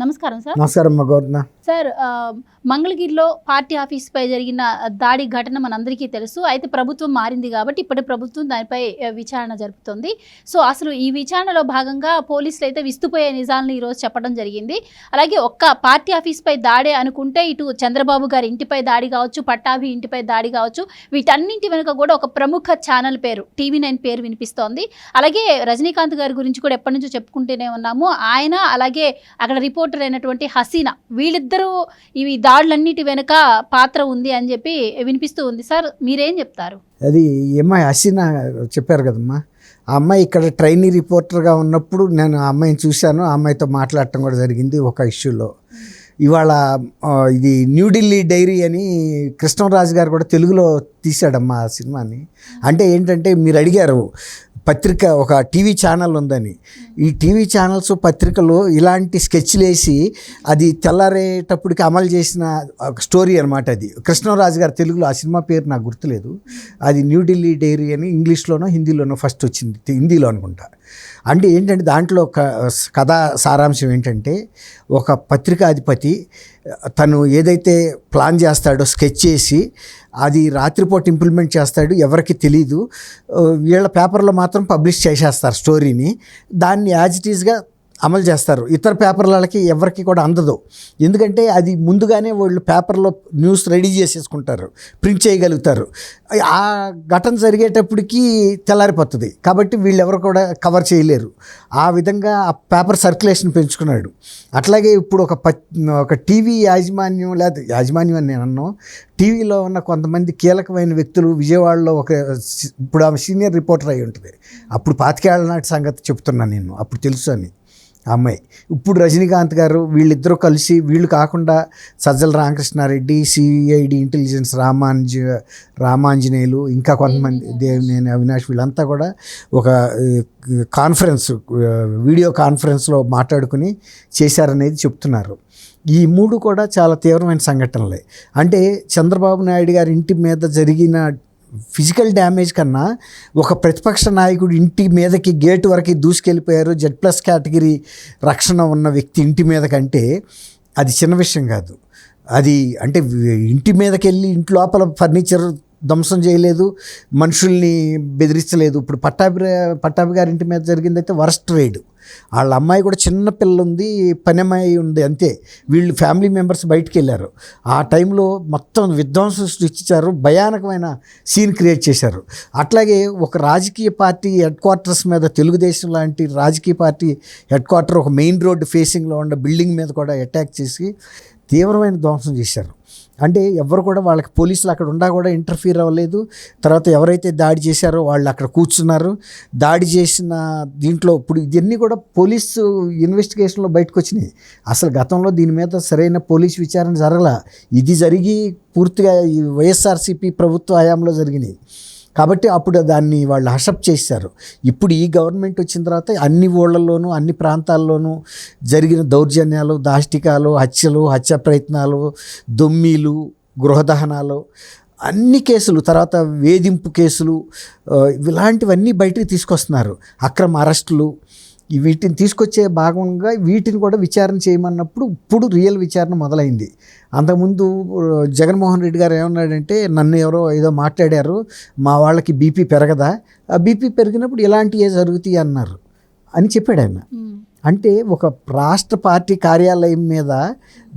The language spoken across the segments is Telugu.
నమస్కారం సార్. నమస్కారం గౌరవ సార్, మంగళగిరిలో పార్టీ ఆఫీస్పై జరిగిన దాడి ఘటన మనందరికీ తెలుసు. అయితే ప్రభుత్వం మారింది కాబట్టి ఇప్పటి ప్రభుత్వం దానిపై విచారణ జరుపుతుంది. సో అసలు ఈ విచారణలో భాగంగా పోలీసులు అయితే విస్తుపోయే నిజాలను ఈరోజు చెప్పడం జరిగింది. అలాగే ఒక్క పార్టీ ఆఫీస్పై దాడే అనుకుంటే ఇటు చంద్రబాబు గారి ఇంటిపై దాడి కావచ్చు, పట్టాభి ఇంటిపై దాడి కావచ్చు, వీటన్నింటి వెనుక కూడా ఒక ప్రముఖ ఛానల్ పేరు TV9 పేరు వినిపిస్తోంది. అలాగే రజనీకాంత్ గారి గురించి కూడా ఎప్పటి నుంచో చెప్పుకుంటూనే ఉన్నాము. ఆయన అలాగే అక్కడ రిపోర్టర్ అయినటువంటి హసీనా, వీళ్ళిద్దరూ ఇవి దాడులన్నిటి వెనుక పాత్ర ఉంది అని చెప్పి వినిపిస్తూ ఉంది. సార్ మీరేం చెప్తారు? అది అమ్మాయి హసీనా చెప్పారు కదమ్మా, ఆ అమ్మాయి ఇక్కడ ట్రైనీ రిపోర్టర్గా ఉన్నప్పుడు నేను ఆ అమ్మాయిని చూశాను. ఆ అమ్మాయితో మాట్లాడటం కూడా జరిగింది ఒక ఇష్యూలో. ఇవాళ ఇది న్యూఢిల్లీ డైరీ అని కృష్ణరాజు గారు కూడా తెలుగులో తీశాడమ్మా ఆ సినిమాని. అంటే ఏంటంటే మీరు అడిగారు పత్రిక, ఒక టీవీ ఛానల్ ఉందని. ఈ టీవీ ఛానల్స్ పత్రికలు ఇలాంటి స్కెచ్లు వేసి అది తెల్లారేటప్పటికి అమలు చేసిన ఒక స్టోరీ అనమాట. అది కృష్ణరాజు గారు తెలుగులో, ఆ సినిమా పేరు నాకు గుర్తులేదు. అది న్యూఢిల్లీ డైరీ అని ఇంగ్లీష్లోనో హిందీలోనో ఫస్ట్ వచ్చింది, హిందీలో అనుకుంటా. అంటే ఏంటంటే దాంట్లో ఒక కథా సారాంశం ఏంటంటే, ఒక పత్రికాధిపతి తను ఏదైతే ప్లాన్ చేస్తాడో స్కెచ్ చేసి అది రాత్రిపూట ఇంప్లిమెంట్ చేస్తాడు, ఎవరికి తెలీదు. వీళ్ళ పేపర్లో మాత్రం పబ్లిష్ చేసేస్తారు స్టోరీని. దాన్ని యాజ్ ఇట్ ఈజ్గా అమలు చేస్తారు. ఇతర పేపర్లకి ఎవరికి కూడా అందదు. ఎందుకంటే అది ముందుగానే వాళ్ళు పేపర్లో న్యూస్ రెడీ చేసేసుకుంటారు, ప్రింట్ చేయగలుగుతారు. ఆ ఘటన జరిగేటప్పటికి తెల్లారిపోతుంది కాబట్టి వీళ్ళెవరు కూడా కవర్ చేయలేరు. ఆ విధంగా ఆ పేపర్ సర్క్యులేషన్ పెంచుకున్నాడు. అట్లాగే ఇప్పుడు ఒక టీవీ యాజమాన్యం, లేదా యాజమాన్యం అని నేను అన్నాను, టీవీలో ఉన్న కొంతమంది కీలకమైన వ్యక్తులు విజయవాడలో ఇప్పుడు ఆమె సీనియర్ రిపోర్టర్ అయి ఉంటుంది. అప్పుడు 25 ఏళ్ల నాటి సంగతి చెప్తున్నాను నేను, అప్పుడు తెలుసు అని ఆ అమ్మాయి. ఇప్పుడు రజనీకాంత్ గారు వీళ్ళిద్దరూ కలిసి, వీళ్ళు కాకుండా సజ్జల రామకృష్ణారెడ్డి, సిఐడి ఇంటెలిజెన్స్ రామాంజనేయులు, ఇంకా కొంతమంది దేవినేని అవినాష్, వీళ్ళంతా కూడా ఒక కాన్ఫరెన్స్, వీడియో కాన్ఫరెన్స్లో మాట్లాడుకుని చేశారనేది చెప్తున్నారు. ఈ మూడు కూడా చాలా తీవ్రమైన సంఘటనలే. అంటే చంద్రబాబు నాయుడు గారి ఇంటి మీద జరిగిన ఫిజికల్ డ్యామేజ్ కన్నా ఒక ప్రతిపక్ష నాయకుడు ఇంటి మీదకి గేటు వరకు దూసుకెళ్ళిపోయారు, Z+ కేటగిరీ రక్షణ ఉన్న వ్యక్తి ఇంటి మీద కంటే అది చిన్న విషయం కాదు. అది అంటే ఇంటి మీదకి వెళ్ళి ఇంటి లోపల ఫర్నిచర్ ధ్వంసం చేయలేదు, మనుషుల్ని బెదిరించలేదు. ఇప్పుడు పట్టాభి గారి ఇంటి మీద జరిగిందైతే వరస్ట్ రైడ్. వాళ్ళ అమ్మాయి కూడా చిన్న పిల్ల ఉంది, పనమ్మాయి ఉంది, అంతే. వీళ్ళు ఫ్యామిలీ మెంబర్స్ బయటికి వెళ్ళారు. ఆ టైంలో మొత్తం విధ్వంసం సృష్టించారు, భయానకమైన సీన్ క్రియేట్ చేశారు. అట్లాగే ఒక రాజకీయ పార్టీ హెడ్ క్వార్టర్స్ మీద, తెలుగుదేశం లాంటి రాజకీయ పార్టీ హెడ్ క్వార్టర్ ఒక మెయిన్ రోడ్డు ఫేసింగ్లో ఉన్న బిల్డింగ్ మీద కూడా అటాక్ చేసి తీవ్రమైన ధ్వంసం చేశారు. అంటే ఎవరు కూడా వాళ్ళకి, పోలీసులు అక్కడ ఉండా కూడా ఇంటర్ఫీర్ అవ్వలేదు. తర్వాత ఎవరైతే దాడి చేశారో వాళ్ళు అక్కడ కూర్చున్నారు. దాడి చేసిన దీంట్లో ఇప్పుడు ఇవన్నీ కూడా పోలీసు ఇన్వెస్టిగేషన్లో బయటకు వచ్చినాయి. అసలు గతంలో దీని మీద సరైన పోలీసు విచారణ జరగల. ఇది జరిగి పూర్తిగా ఈ వైఎస్ఆర్సీపీ ప్రభుత్వ హయాంలో జరిగినాయి కాబట్టి అప్పుడు దాన్ని వాళ్ళు హషప్ చేశారు. ఇప్పుడు ఈ గవర్నమెంట్ వచ్చిన తర్వాత అన్ని ఊళ్ళల్లోనూ, అన్ని ప్రాంతాల్లోనూ జరిగిన దౌర్జన్యాలు, దాష్టికాలు, హత్య ప్రయత్నాలు, దొమ్మీలు, గృహదహనాలు, అన్ని కేసులు, తర్వాత వేధింపు కేసులు, ఇలాంటివన్నీ బయటికి తీసుకొస్తున్నారు. అక్రమ అరెస్టులు, వీటిని తీసుకొచ్చే భాగంగా వీటిని కూడా విచారణ చేయమన్నప్పుడు ఇప్పుడు రియల్ విచారణ మొదలైంది. అంతకుముందు జగన్మోహన్ రెడ్డి గారు ఏమన్నాడంటే, నన్ను ఎవరో ఏదో మాట్లాడారు, మా వాళ్ళకి బీపీ పెరగదా, ఆ బీపీ పెరిగినప్పుడు ఇలాంటివే జరుగుతాయి అన్నారు అని చెప్పాడు ఆయన. అంటే ఒక రాష్ట్ర పార్టీ కార్యాలయం మీద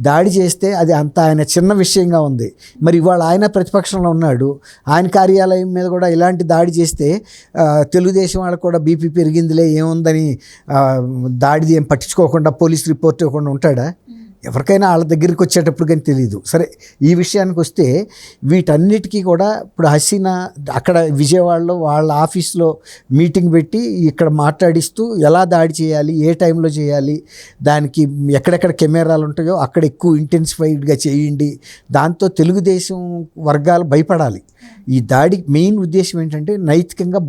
దాడి చేస్తే అది అంత ఆయన చిన్న విషయంగా ఉంది. మరి ఇవాళ ఆయన ప్రతిపక్షంలో ఉన్నాడు, ఆయన కార్యాలయం మీద కూడా ఇలాంటి దాడి చేస్తే తెలుగుదేశం వాళ్ళకు కూడా బీపీ పెరిగిందిలే ఏముందని దాడి ఏం పట్టించుకోకుండా పోలీస్ రిపోర్ట్ ఇవ్వకుండా ఉంటాడా? ఎవరికైనా వాళ్ళ దగ్గరికి వచ్చేటప్పుడు కానీ తెలియదు. సరే, ఈ విషయానికి వస్తే వీటన్నిటికీ కూడా ఇప్పుడు హసీనా అక్కడ విజయవాడలో వాళ్ళ ఆఫీస్లో మీటింగ్ పెట్టి ఇక్కడ మాట్లాడిస్తూ ఎలా దాడి చేయాలి, ఏ టైంలో చేయాలి, దానికి ఎక్కడెక్కడ కెమెరాలు ఉంటాయో అక్కడ ఎక్కువ ఇంటెన్సిఫైడ్గా చేయండి, దాంతో తెలుగుదేశం వర్గాలు భయపడాలి. ఈ దాడి మెయిన్ ఉద్దేశం ఏంటంటే నైతికంగా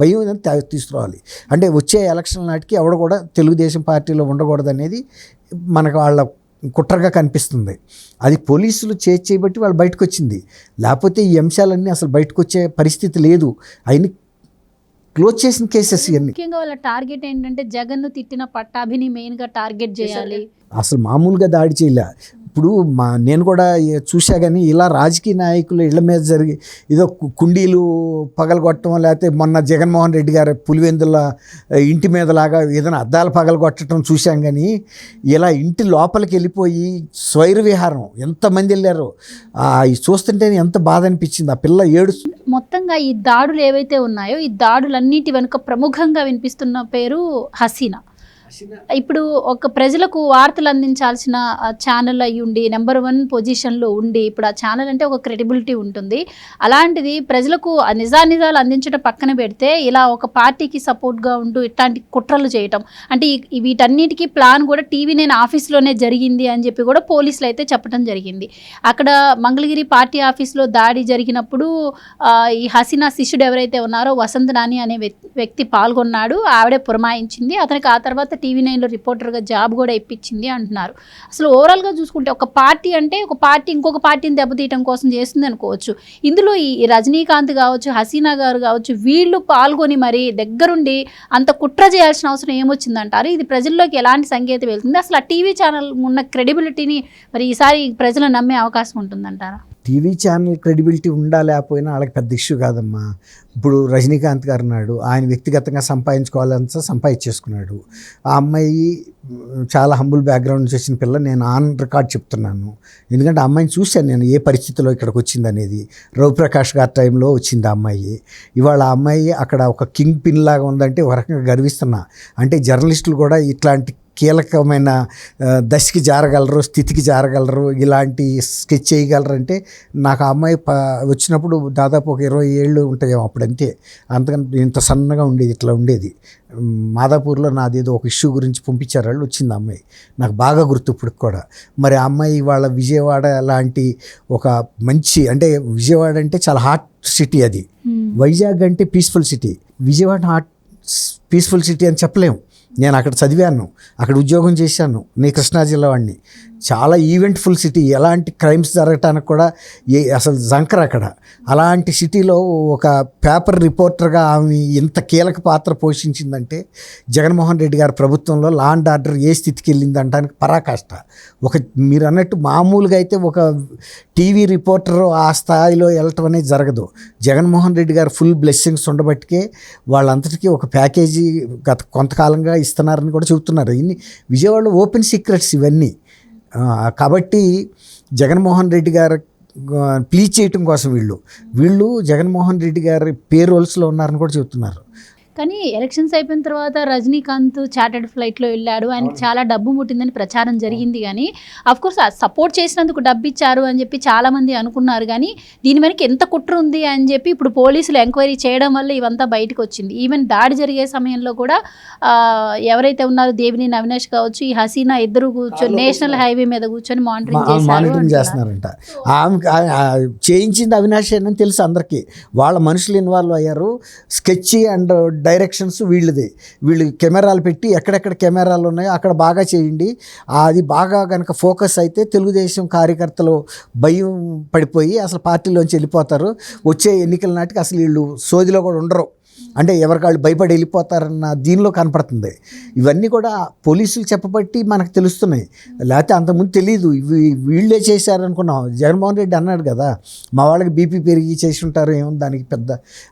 భయం అనేది తీసుకురావాలి. అంటే వచ్చే ఎలక్షన్ నాటికి ఎవడ కూడా తెలుగుదేశం పార్టీలో ఉండకూడదు అనేది మనకు వాళ్ళ కుట్రగా కనిపిస్తుంది. అది పోలీసులు చేయబట్టి వాళ్ళు బయటకు వచ్చింది. లేకపోతే ఈ అంశాలన్నీ అసలు బయటకు వచ్చే పరిస్థితి లేదు. అయిన క్లోజ్ చేసిన కేసెస్ ఇవన్నీ. ముఖ్యంగా వాళ్ళ టార్గెట్ ఏంటంటే జగన్ను తిట్టిన పట్టాభిని మెయిన్గా టార్గెట్ చేయాలి. అసలు మామూలుగా దాడి చేయలే. ఇప్పుడు నేను కూడా చూసా, కానీ ఇలా రాజకీయ నాయకులు ఇళ్ల మీద జరిగి ఏదో కుండీలు పగలగొట్టడం, లేకపోతే మొన్న జగన్మోహన్ రెడ్డి గారు పులివెందుల ఇంటి మీద లాగా ఏదైనా అద్దాలు పగలగొట్టడం చూశాం. కానీ ఇలా ఇంటి లోపలికి వెళ్ళిపోయి స్వైర విహారం ఎంతమంది వెళ్ళారో చూస్తుంటే ఎంత బాధ అనిపించింది. ఆ పిల్ల మొత్తంగా ఈ దాడులు ఏవైతే ఉన్నాయో, ఈ దాడులన్నిటి వెనుక ప్రముఖంగా వినిపిస్తున్న పేరు హసీనా. ఇప్పుడు ఒక ప్రజలకు వార్తలు అందించాల్సిన ఛానల్ అయ్యి ఉండి నెంబర్ 1 పొజిషన్లో ఉండి, ఇప్పుడు ఆ ఛానల్ అంటే ఒక క్రెడిబిలిటీ ఉంటుంది. అలాంటిది ప్రజలకు నిజాలు అందించడం పక్కన పెడితే ఇలా ఒక పార్టీకి సపోర్ట్గా ఉంటూ ఇట్లాంటి కుట్రలు చేయటం, అంటే వీటన్నిటికీ ప్లాన్ కూడా టీవీ నేను ఆఫీస్లోనే జరిగింది అని చెప్పి కూడా పోలీసులు అయితే చెప్పడం జరిగింది. అక్కడ మంగళగిరి పార్టీ ఆఫీస్లో దాడి జరిగినప్పుడు ఈ హసీనా శిష్యుడు ఎవరైతే ఉన్నారో వసంత్ నాని అనే వ్యక్తి పాల్గొన్నాడు. ఆవిడే పురమాయించింది. అతనికి ఆ తర్వాత టీవీ 9లో రిపోర్టర్గా జాబ్ కూడా ఇప్పించింది అంటున్నారు. అసలు ఓవరాల్గా చూసుకుంటే ఒక పార్టీ అంటే ఒక పార్టీ ఇంకొక పార్టీని దెబ్బతీయడం కోసం చేస్తుంది అనుకోవచ్చు. ఇందులో ఈ రజనీకాంత్ కావచ్చు, హసీనా గారు కావచ్చు, వీళ్ళు పాల్గొని మరి దగ్గరుండి అంత కుట్ర చేయాల్సిన అవసరం ఏమొచ్చిందంటారు? ఇది ప్రజల్లోకి ఎలాంటి సంకేతం వెళ్తుంది? అసలు ఆ టీవీ ఛానల్ ఉన్న క్రెడిబిలిటీని మరి ఈసారి ప్రజలు నమ్మే అవకాశం ఉంటుందంటారా? టీవీ ఛానల్ క్రెడిబిలిటీ ఉండా లేకపోయినా వాళ్ళకి పెద్ద ఇష్యూ కాదమ్మా. ఇప్పుడు రజనీకాంత్ గారు ఉన్నాడు, ఆయన వ్యక్తిగతంగా సంపాదించుకోవాలంతా సంపాదించేసుకున్నాడు. ఆ అమ్మాయి చాలా హంబుల్ బ్యాక్గ్రౌండ్ నుంచి వచ్చిన పిల్ల. నేను ఆన్ రికార్డ్ చెప్తున్నాను, ఎందుకంటే ఆ అమ్మాయిని చూశాను నేను ఏ పరిస్థితిలో ఇక్కడికి వచ్చింది అనేది. రవిప్రకాష్ గారి టైంలో వచ్చింది ఆ అమ్మాయి. ఇవాళ ఆ అమ్మాయి అక్కడ ఒక కింగ్ పిన్ లాగా ఉందంటే ఒక రకంగా గర్విస్తున్నా. అంటే జర్నలిస్టులు కూడా ఇట్లాంటి కీలకమైన దశకి జారగలరు, స్థితికి జారగలరు, ఇలాంటి స్కెచ్ చేయగలరు అంటే నాకు ఆ అమ్మాయి వచ్చినప్పుడు దాదాపు ఒక 20 ఏళ్ళు ఉంటాయేమో అప్పుడంతే. అంతకన్నా ఇంత సన్నగా ఉండేది, ఇట్లా ఉండేది. మాదాపూర్లో నాదేదో ఒక ఇష్యూ గురించి పంపించారు వాళ్ళు, వచ్చింది ఆ అమ్మాయి. నాకు బాగా గుర్తు ఇప్పుడు కూడా. మరి ఆ అమ్మాయి వాళ్ళ విజయవాడ లాంటి ఒక మంచి, అంటే విజయవాడ అంటే చాలా హాట్ సిటీ, అది వైజాగ్ అంటే peaceful city. Vijayawada hot peaceful city అని చెప్పలేము. నేను అక్కడ చదివాను, అక్కడ ఉద్యోగం చేశాను, నేను కృష్ణా జిల్లా వాడిని. చాలా ఈవెంట్ఫుల్ సిటీ, ఎలాంటి క్రైమ్స్ జరగటానికి కూడా అసలు జంకర్ అక్కడ. అలాంటి సిటీలో ఒక పేపర్ రిపోర్టర్గా ఆమె ఇంత కీలక పాత్ర పోషించిందంటే జగన్మోహన్ రెడ్డి గారి ప్రభుత్వంలో లా అండ్ ఆర్డర్ ఏ స్థితికి వెళ్ళింది అంటానికి పరాకాష్ట. ఒక మీరు అన్నట్టు మామూలుగా అయితే ఒక టీవీ రిపోర్టర్ ఆ స్థాయిలో వెళ్ళటం అనేది జరగదు. జగన్మోహన్ రెడ్డి గారు ఫుల్ బ్లెస్సింగ్స్ ఉండబట్టికే వాళ్ళంతటికీ ఒక ప్యాకేజీ గత కొంతకాలంగా ఇస్తున్నారని కూడా చెబుతున్నారు. ఇన్ని విజయవాడలో ఓపెన్ సీక్రెట్స్ ఇవన్నీ. కాబట్టి జగన్మోహన్ రెడ్డి గారు ప్లీజ్ చేయటం కోసం వీళ్ళు జగన్మోహన్ రెడ్డి గారి పేరోల్స్లో ఉన్నారని కూడా చెబుతున్నారు. కానీ ఎలక్షన్స్ అయిపోయిన తర్వాత రజనీకాంత్ చార్టర్డ్ ఫ్లైట్లో వెళ్ళాడు, ఆయనకి చాలా డబ్బు ముట్టిందని ప్రచారం జరిగింది. కానీ అఫ్కోర్స్ సపోర్ట్ చేసినందుకు డబ్బు ఇచ్చారు అని చెప్పి చాలామంది అనుకున్నారు. కానీ దీని వెనక ఎంత కుట్ర ఉంది అని చెప్పి ఇప్పుడు పోలీసులు ఎంక్వైరీ చేయడం వల్ల ఇవంతా బయటకు వచ్చింది. ఈవెన్ దాడి జరిగే సమయంలో కూడా ఎవరైతే ఉన్నారో దేవినేని అవినాష్ కావచ్చు, ఈ హసీనా ఇద్దరు కూర్చొని నేషనల్ హైవే మీద కూర్చొని మానిటరింగ్ చేస్తున్నారంట. చేయించింది అవినాష్ అని తెలుసు అందరికీ. వాళ్ళ మనుషులు ఇన్వాల్వ్ అయ్యారు. స్కెచ్ అండ్ డైరెక్షన్స్ వీళ్ళు కెమెరాలు పెట్టి ఎక్కడెక్కడ కెమెరాలు ఉన్నాయో అక్కడ బాగా చేయండి, అది బాగా కనుక ఫోకస్ అయితే తెలుగుదేశం కార్యకర్తలు భయం పడిపోయి అసలు పార్టీలోంచి వెళ్ళిపోతారు. వచ్చే ఎన్నికల నాటికి అసలు వీళ్ళు సోదిలో కూడా ఉండరు, అంటే ఎవరికాళ్ళు భయపడి వెళ్ళిపోతారన్న దీనిలో కనపడుతుంది. ఇవన్నీ కూడా పోలీసులు చెప్పబట్టి మనకు తెలుస్తున్నాయి, లేకపోతే అంతకుముందు తెలియదు. వీళ్ళే చేశారనుకున్నాం. జగన్మోహన్ రెడ్డి అన్నాడు కదా, మా వాళ్ళకి బీపీ పెరిగి చేసి ఉంటారు, ఏముంది దానికి పెద్ద.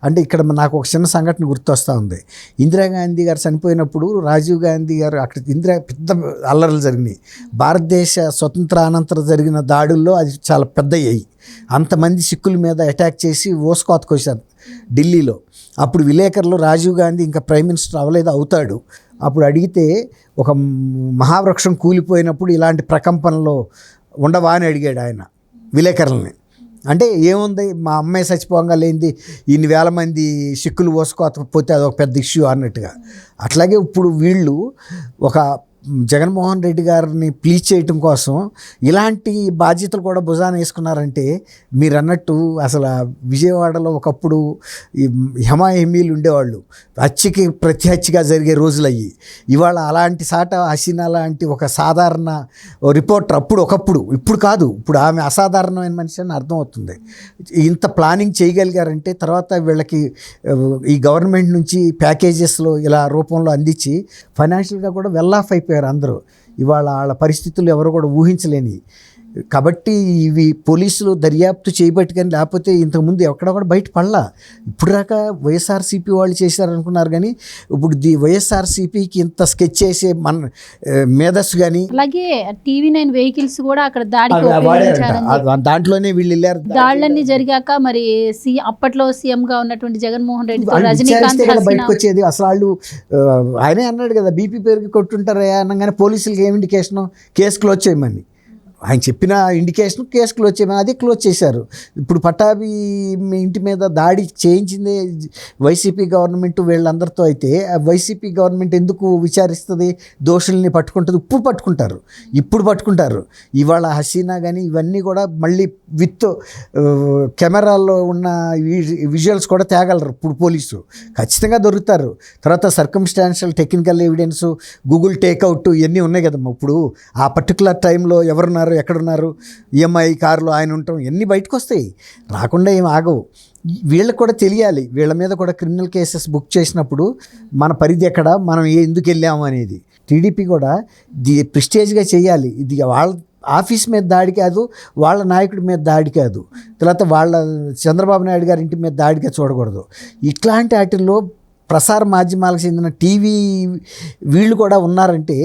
అంటే ఇక్కడ నాకు ఒక చిన్న సంఘటన గుర్తొస్తూ ఉంది. ఇందిరాగాంధీ గారు చనిపోయినప్పుడు రాజీవ్ గాంధీ గారు అక్కడ పెద్ద అల్లర్లు జరిగినాయి. భారతదేశ స్వతంత్ర అనంతరం జరిగిన దాడుల్లో అది చాలా పెద్దయ్యాయి. అంతమంది సిక్కుల మీద అటాక్ చేసి ఓసుకోతకొచ్చారు ఢిల్లీలో. అప్పుడు విలేకరులు రాజీవ్ గాంధీ ఇంకా ప్రైమ్ మినిస్టర్ అవ్వలేదు, అవుతాడు. అప్పుడు అడిగితే ఒక మహావృక్షం కూలిపోయినప్పుడు ఇలాంటి ప్రకంపనలో ఉండవా అని అడిగాడు ఆయన విలేకరులని. అంటే ఏముంది, మా అమ్మాయి చచ్చిపోగా లేనిది ఇన్ని వేల మంది సిక్కులు ఓసుకోకపోతే అదొక పెద్ద ఇష్యూ అన్నట్టుగా. అట్లాగే ఇప్పుడు వీళ్ళు ఒక జగన్మోహన్ రెడ్డి గారిని ప్లీజ్ చేయటం కోసం ఇలాంటి బాధ్యతలు కూడా భుజాన వేసుకున్నారంటే మీరు అన్నట్టు అసలు విజయవాడలో ఒకప్పుడు ఈ హెమాహెమీలు ఉండేవాళ్ళు, హత్యకి ప్రతి హత్యగా జరిగే రోజులు అయ్యి. ఇవాళ అలాంటి సాట హసీనా లాంటి ఒక సాధారణ రిపోర్టర్ ఒకప్పుడు, ఇప్పుడు కాదు, ఇప్పుడు ఆమె అసాధారణమైన మనిషి అని అర్థమవుతుంది. ఇంత ప్లానింగ్ చేయగలిగారంటే తర్వాత వీళ్ళకి ఈ గవర్నమెంట్ నుంచి ప్యాకేజెస్లో ఇలా రూపంలో అందించి ఫైనాన్షియల్గా కూడా వెల్ ఆఫ్ అయిపోయారు అందరూ. ఇవాళ వాళ్ళ పరిస్థితులు ఎవరు కూడా ఊహించలేని. కాబట్టి ఇవి పోలీసులు దర్యాప్తు చేయబట్టి, కానీ లేకపోతే ఇంతకుముందు ఎక్కడ కూడా బయట పడలా. ఇప్పుడు దాకా వైఎస్ఆర్సీపీ వాళ్ళు చేశారనుకున్నారు, కానీ ఇప్పుడు వైఎస్ఆర్సీపీకి ఇంత స్కెచ్ చేసే మన మేధస్సు కానీ అలాగే TV9 వెహికల్స్ కూడా అక్కడ దాడికి ఉపయోగించారని, దాంట్లోనే వీళ్ళు వెళ్ళారు. దాడులన్నీ జరిగాక మరి అప్పట్లో సీఎం గా ఉన్నటువంటి జగన్మోహన్ రెడ్డి, రజనీకాంత్ బయటకు వచ్చేది. అసలు వాళ్ళు ఆయనే అన్నాడు కదా, బీపీ పేరుకి కొట్టుంటారా అనగానే పోలీసులకి ఏం ఇండికేషను, కేసు క్లోజ్ చేయమని ఆయన చెప్పిన ఇండికేషన్, కేసు క్లోజ్ చేయమని, అది క్లోజ్ చేశారు. ఇప్పుడు పట్టాభి ఇంటి మీద దాడి చేయించింది వైసీపీ గవర్నమెంట్ వీళ్ళందరితో అయితే వైసీపీ గవర్నమెంట్ ఎందుకు విచారిస్తుంది? దోషుల్ని పట్టుకుంటుంది, ఇప్పుడు పట్టుకుంటారు. ఇవాళ హసీనా కానీ ఇవన్నీ కూడా మళ్ళీ విత్ కెమెరాల్లో ఉన్న విజువల్స్ కూడా తేగలరు ఇప్పుడు పోలీసు, ఖచ్చితంగా దొరుకుతారు. తర్వాత circumstantial technical evidence, Google takeout ఇవన్నీ ఉన్నాయి కదమ్మా. ఇప్పుడు ఆ పర్టికులర్ టైంలో ఎవరున్నారు, ఎక్కడున్నారు, ఈఎంఐ కారులో ఆయన ఉండటం ఇవన్నీ బయటకు వస్తాయి, రాకుండా ఏం ఆగవు. వీళ్ళకి కూడా తెలియాలి, వీళ్ళ మీద కూడా క్రిమినల్ కేసెస్ బుక్ చేసినప్పుడు మన పరిధి ఎక్కడ, మనం ఎందుకు వెళ్ళాము అనేది. టీడీపీ కూడా ప్రిస్టేజ్గా చేయాలి. ఇది వాళ్ళ ఆఫీస్ మీద దాడి కాదు, వాళ్ళ నాయకుడి మీద దాడి కాదు, తర్వాత వాళ్ళ చంద్రబాబు నాయుడు గారి ఇంటి మీద దాడిగా చూడకూడదు. ఇట్లాంటి వాటిల్లో ప్రసార మాధ్యమాలకు చెందిన టీవీ వీళ్ళు కూడా ఉన్నారంటే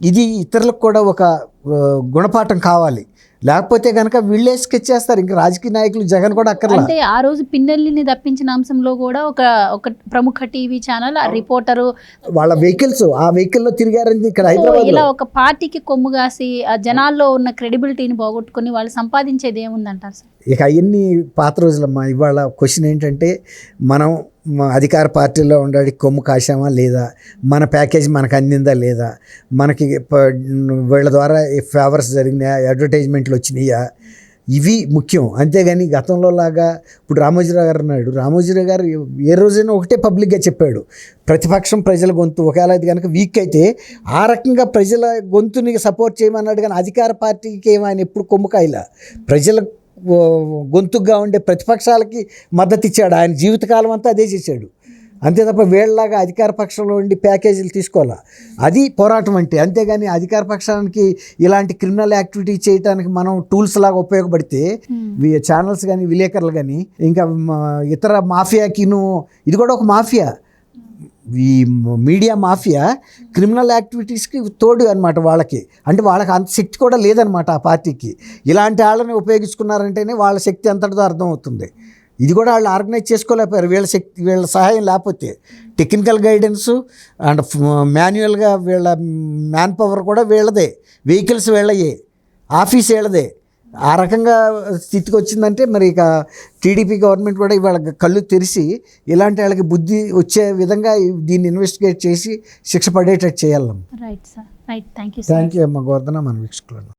ఇది ఇతరులకు కూడా ఒక గుణపాఠం కావాలి. లేకపోతే కనుక వీళ్ళే స్కెచ్ చేస్తారు. ఇంకా రాజకీయ నాయకులు జగన్ కూడా అక్కర్లా. అంటే ఆ రోజు పిన్నెల్లిని తప్పించిన అంశంలో కూడా ఒక ప్రముఖ టీవీ ఛానల్ రిపోర్టరు వాళ్ళ వెహికల్స్ ఆ వెహికల్లో తిరిగారని ఇక్కడ హైదరాబాద్. ఇలా ఒక పార్టీకి కొమ్ము కాసి ఆ జనాల్లో ఉన్న క్రెడిబిలిటీని పోగొట్టుకుని వాళ్ళు సంపాదించేది ఏముందంటారు సార్? ఇక అవన్నీ పాత రోజులమ్మా. ఇవాళ క్వశ్చన్ ఏంటంటే, మనం అధికార పార్టీలో ఉండడానికి కొమ్ము కాశామా లేదా, మన ప్యాకేజ్ మనకు అందిందా లేదా, మనకి వీళ్ళ ద్వారా ఫేవర్స్ జరిగినాయా, అడ్వర్టైజ్మెంట్లు వచ్చినాయా, ఇవి ముఖ్యం. అంతేగాని గతంలో లాగా ఇప్పుడు రామోజీరావు గారు ఉన్నాడు, రామోజీరావు గారు ఏ రోజైనా ఒకటే పబ్లిక్గా చెప్పాడు, ప్రతిపక్షం ప్రజల గొంతు, ఒకవేళ అది కనుక వీక్ అయితే ఆ రకంగా ప్రజల గొంతుని సపోర్ట్ చేయమన్నాడు. కానీ అధికార పార్టీకి ఏమో ఆయన ఎప్పుడు కొమ్ము కాయలా, ప్రజల గొంతుగా ఉండే ప్రతిపక్షాలకి మద్దతు ఇచ్చాడు. ఆయన జీవితకాలం అంతా అదే చేశాడు. అంతే తప్ప వీళ్ళలాగా అధికార పక్షంలో ఉండి ప్యాకేజీలు తీసుకోవాలా, అది పోరాటం అంటే. అంతేగాని అధికార పక్షానికి ఇలాంటి క్రిమినల్ యాక్టివిటీ చేయడానికి మనం టూల్స్ లాగా ఉపయోగపడితే ఛానల్స్ కానీ విలేకరులు కానీ ఇంకా ఇతర మాఫియాకిను, ఇది కూడా ఒక మాఫియా, ఈ మీడియా మాఫియా క్రిమినల్ యాక్టివిటీస్కి తోడు అనమాట వాళ్ళకి. అంటే వాళ్ళకి అంత శక్తి కూడా లేదనమాట ఆ పార్టీకి. ఇలాంటి వాళ్ళని ఉపయోగించుకున్నారంటేనే వాళ్ళ శక్తి ఎంతటిదో అర్థమవుతుంది. ఇది కూడా వాళ్ళు ఆర్గనైజ్ చేసుకోలేకపోయారు వీళ్ళ శక్తి, వీళ్ళ సహాయం లేకపోతే. టెక్నికల్ గైడెన్సు అండ్ మాన్యువల్గా వీళ్ళ మ్యాన్ పవర్ కూడా వీళ్ళదే, వెహికల్స్ వీళ్ళయే, ఆఫీస్ వీళ్ళదే. ఆ రకంగా స్థితికి వచ్చిందంటే మరి ఇక టీడీపీ గవర్నమెంట్ కూడా ఇవాళ కళ్ళు తెరిచి ఇలాంటి వాళ్ళకి బుద్ధి వచ్చే విధంగా దీన్ని ఇన్వెస్టిగేట్ చేసి శిక్ష పడేటట్టు చేయాలి. Right sir, right, thank you thank you అమ్మ గోవర్ధన, మన వీక్షకులను.